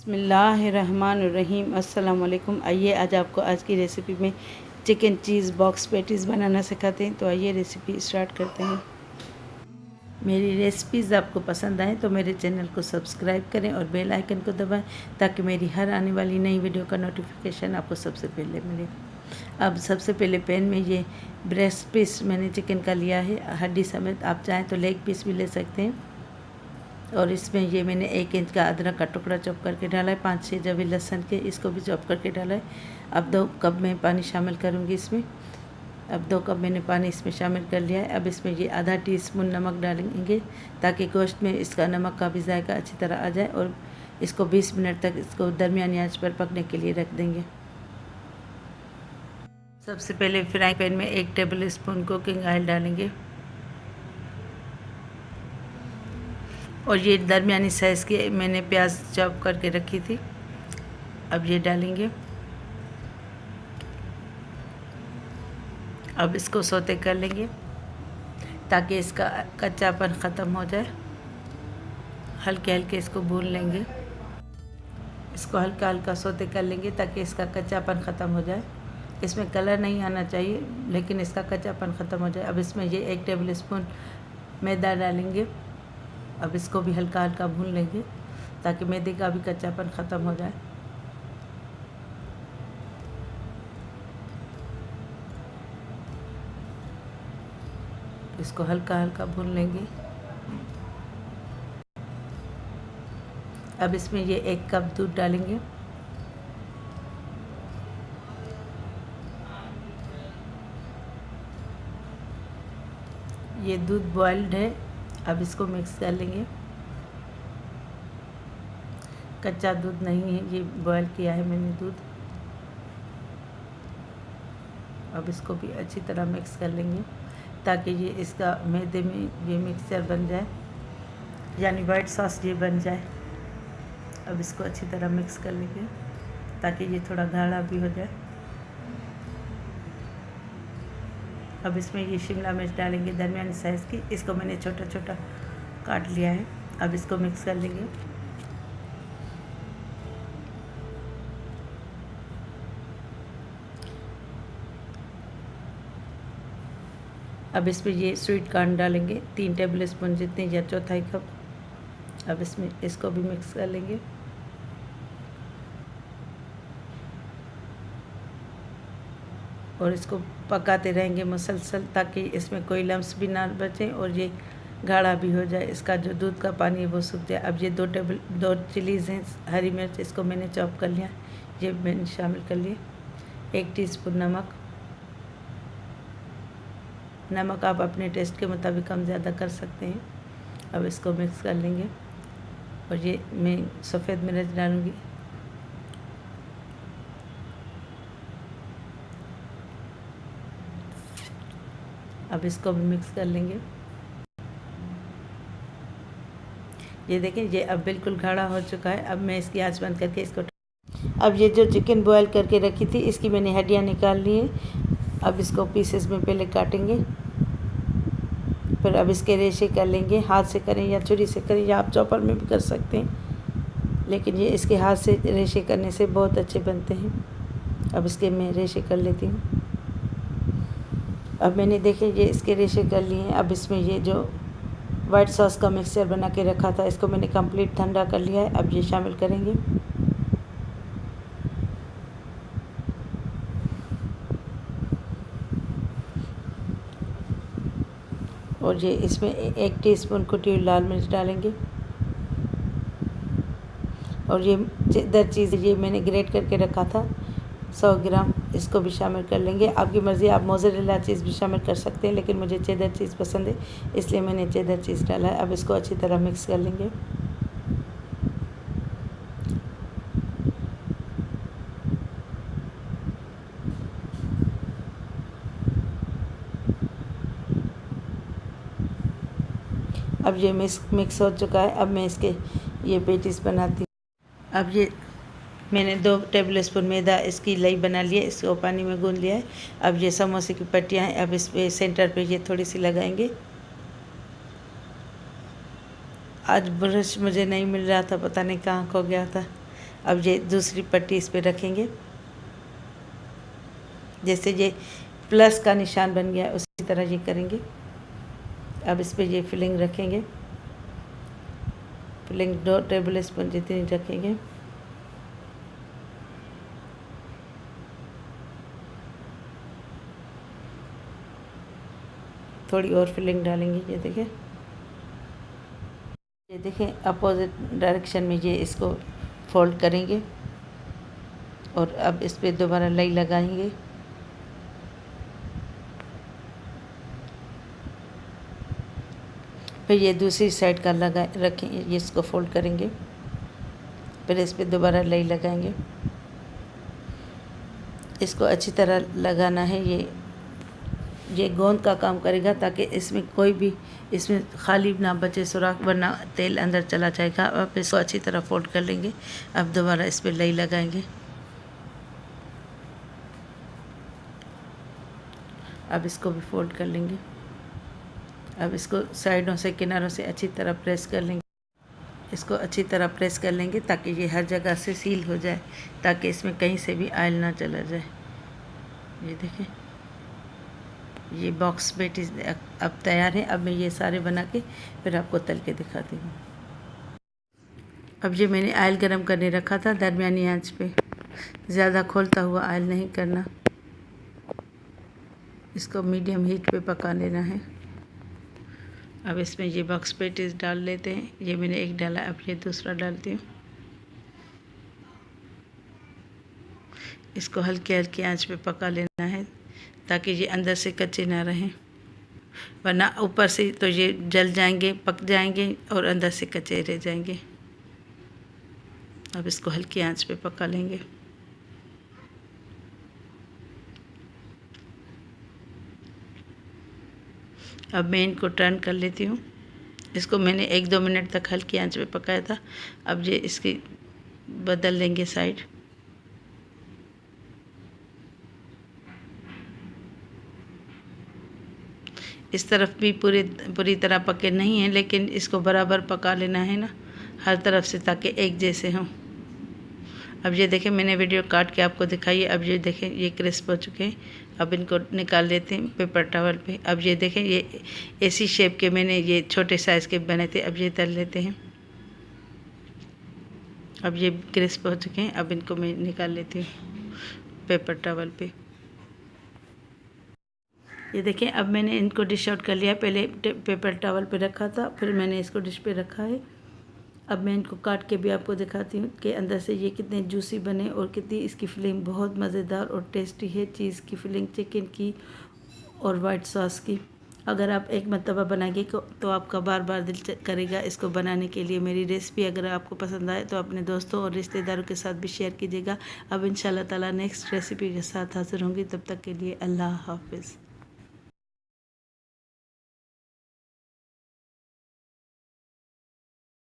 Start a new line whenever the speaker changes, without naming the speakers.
बिस्मिल्लाहिर्रहमानिर्रहीम। अस्सलाम वालेकुम। आइए आज आपको आज की रेसिपी में चिकन चीज़ बॉक्स पैटीज़ बनाना सिखाते हैं। तो आइए रेसिपी स्टार्ट करते हैं। मेरी रेसिपीज़ आपको पसंद आए तो मेरे चैनल को सब्सक्राइब करें और बेल आइकन को दबाएं ताकि मेरी हर आने वाली नई वीडियो का नोटिफिकेशन आपको सबसे पहले मिले। अब सबसे पहले पैन में ये ब्रेस्ट पीस मैंने चिकन का लिया है, हड्डी समेत। आप चाहें तो लेग पीस भी ले सकते हैं। और इसमें ये मैंने 1 इंच का अदरक का टुकड़ा चॉप करके डाला है, 5-6 जवे लहसुन के, इसको भी चॉप करके डाला है। अब 2 कप में पानी शामिल करूँगी इसमें। अब 2 कप मैंने पानी इसमें शामिल कर लिया है। अब इसमें ये आधा टीस्पून नमक डालेंगे ताकि गोश्त में इसका नमक का भी जायका अच्छी तरह आ जाए। और इसको 20 मिनट तक इसको दरमियानी आंच पर पकने के लिए रख देंगे। सबसे पहले फ्राई पैन में 1 टेबल स्पून कुकिंग ऑयल डालेंगे और ये दरमियानी साइज़ की मैंने प्याज चॉप करके रखी थी, अब ये डालेंगे। अब इसको सौते कर लेंगे ताकि इसका कच्चापन ख़त्म हो जाए। हल्के हल्के इसको भून लेंगे, इसको हल्का हल्का सौते कर लेंगे ताकि इसका कच्चापन ख़त्म हो जाए। इसमें कलर नहीं आना चाहिए लेकिन इसका कच्चापन ख़त्म हो जाए। अब इसमें ये 1 टेबल स्पून मैदा डालेंगे। अब इसको भी हल्का हल्का भून लेंगे ताकि मैदे का भी कच्चापन ख़त्म हो जाए। इसको हल्का हल्का भून लेंगे। अब इसमें ये 1 कप दूध डालेंगे। ये दूध बॉइल्ड है, अब इसको मिक्स कर लेंगे। कच्चा दूध नहीं है, ये बॉयल किया है मैंने दूध। अब इसको भी अच्छी तरह मिक्स कर लेंगे ताकि ये इसका मैदे में ये मिक्सचर बन जाए, यानी वाइट सॉस ये बन जाए। अब इसको अच्छी तरह मिक्स कर लेंगे ताकि ये थोड़ा गाढ़ा भी हो जाए। अब इसमें ये शिमला मिर्च डालेंगे दरमियानी साइज़ की, इसको मैंने छोटा छोटा काट लिया है। अब इसको मिक्स कर लेंगे। अब इसमें ये स्वीट कॉर्न डालेंगे 3 टेबल स्पून जितने या चौथाई कप। अब इसमें इसको भी मिक्स कर लेंगे। और इसको पकाते रहेंगे मुसलसल ताकि इसमें कोई लम्स भी ना बचे और ये गाढ़ा भी हो जाए, इसका जो दूध का पानी है वो सूख जाए। अब ये 2 चिलीज़ हैं हरी मिर्च, इसको मैंने चॉप कर लिया, ये मैंने शामिल कर लिए। 1 टीस्पून नमक आप अपने टेस्ट के मुताबिक कम ज़्यादा कर सकते हैं। अब इसको मिक्स कर लेंगे और ये मैं सफ़ेद मिर्च डालूँगी। अब इसको भी मिक्स कर लेंगे। ये देखें, ये अब बिल्कुल गाढ़ा हो चुका है। अब मैं इसकी आंच बंद करके इसको अब ये जो चिकन बॉयल करके रखी थी इसकी मैंने हड्डियाँ निकाल ली हैं। अब इसको पीसेस में पहले काटेंगे, फिर अब इसके रेशे कर लेंगे। हाथ से करें या छुरी से करें या आप चॉपर में भी कर सकते हैं, लेकिन ये इसके हाथ से रेशे करने से बहुत अच्छे बनते हैं। अब इसके मैं रेशे कर लेती हूँ। अब मैंने देखे ये इसके रेशे कर लिए हैं। अब इसमें ये जो वाइट सॉस का मिक्सचर बना के रखा था इसको मैंने कंप्लीट ठंडा कर लिया है, अब ये शामिल करेंगे। और ये इसमें 1 टीस्पून कुटी हुई लाल मिर्च डालेंगे। और ये दर चीज़ ये मैंने ग्रेट करके रखा था 100 ग्राम, इसको भी शामिल कर लेंगे। आपकी मर्ज़ी, आप मोज़रेला चीज़ भी शामिल कर सकते हैं, लेकिन मुझे चेदर चीज़ पसंद है इसलिए मैंने चेदर चीज़ डाला है। अब इसको अच्छी तरह मिक्स कर लेंगे। अब ये मिक्स हो चुका है। अब मैं इसके ये पेटीज बनाती हूँ। अब ये मैंने 2 टेबल स्पून मैदा इसकी लई बना लिया, इसको पानी में गूंद लिया है। अब ये समोसे की पट्टियाँ हैं, अब इस पे सेंटर पे ये थोड़ी सी लगाएंगे। आज ब्रश मुझे नहीं मिल रहा था, पता नहीं कहाँ खो गया था। अब ये दूसरी पट्टी इस पे रखेंगे। जैसे ये प्लस का निशान बन गया उसी तरह ये करेंगे। अब इस पे ये फिलिंग रखेंगे। फिलिंग 2 टेबल स्पून जितनी रखेंगे। थोड़ी और फिलिंग डालेंगे। ये देखें अपोजिट डायरेक्शन में ये इसको फोल्ड करेंगे और अब इस पे दोबारा लाई लगाएंगे। फिर ये दूसरी साइड का लगा रखेंगे, ये इसको फोल्ड करेंगे। फिर इस पे दोबारा लाई लगाएंगे। इसको अच्छी तरह लगाना है। ये गोंद का काम करेगा ताकि इसमें खाली ना बचे सुराख, वरना तेल अंदर चला जाएगा। अब इसको अच्छी तरह फोल्ड कर लेंगे। अब दोबारा इस पे लाई लगाएंगे। अब इसको भी फोल्ड कर लेंगे। अब इसको साइडों से किनारों से अच्छी तरह प्रेस कर लेंगे। इसको अच्छी तरह प्रेस कर लेंगे ताकि ये हर जगह से सील हो जाए, ताकि इसमें कहीं से भी ऑयल ना चला जाए। ये देखें, ये बॉक्स पेटीज अब तैयार है। अब मैं ये सारे बना के फिर आपको तल के दिखाती हूँ। अब ये मैंने ऑयल गरम करने रखा था दरमियानी आंच पे। ज़्यादा खोलता हुआ ऑयल नहीं करना, इसको मीडियम हीट पे पका लेना है। अब इसमें ये बॉक्स पेटीज डाल लेते हैं। ये मैंने एक डाला, अब ये दूसरा डालती हूँ। इसको हल्के हल्के आंच पे पका लेना है ताकि ये अंदर से कच्चे ना रहें, वरना ऊपर से तो ये जल जाएंगे, पक जाएंगे और अंदर से कच्चे रह जाएंगे। अब इसको हल्की आंच पे पका लेंगे। अब मैं इनको टर्न कर लेती हूँ। इसको मैंने 1-2 मिनट तक हल्की आंच पे पकाया था। अब ये इसकी बदल लेंगे साइड। इस तरफ भी पूरी तरह पके नहीं हैं, लेकिन इसको बराबर पका लेना है ना हर तरफ से, ताकि एक जैसे हों। अब ये देखें, मैंने वीडियो काट के आपको दिखाई है। अब ये देखें, ये क्रिस्प हो चुके हैं। अब इनको निकाल लेते हैं पेपर टॉवल पे। अब ये देखें, ये ऐसी शेप के मैंने ये छोटे साइज़ के बने थे। अब ये तल लेते हैं। अब ये क्रिस्प हो चुके हैं। अब इनको मैं निकाल लेती हूँ पेपर टॉवल पे। ये देखें, अब मैंने इनको डिश आउट कर लिया। पहले पेपर टॉवल पे रखा था, फिर मैंने इसको डिश पे रखा है। अब मैं इनको काट के भी आपको दिखाती हूँ कि अंदर से ये कितने जूसी बने और कितनी इसकी फिलिंग बहुत मज़ेदार और टेस्टी है। चीज़ की फिलिंग, चिकन की और वाइट सॉस की। अगर आप एक मरतबा बनाएंगे तो आपका बार बार दिल करेगा इसको बनाने के लिए। मेरी रेसिपी अगर आपको पसंद आए तो अपने दोस्तों और रिश्तेदारों के साथ भी शेयर कीजिएगा। अब इंशाल्लाह ताला नेक्स्ट रेसिपी के साथ हाज़िर होंगी। तब तक के लिए अल्लाह हाफ़िज़।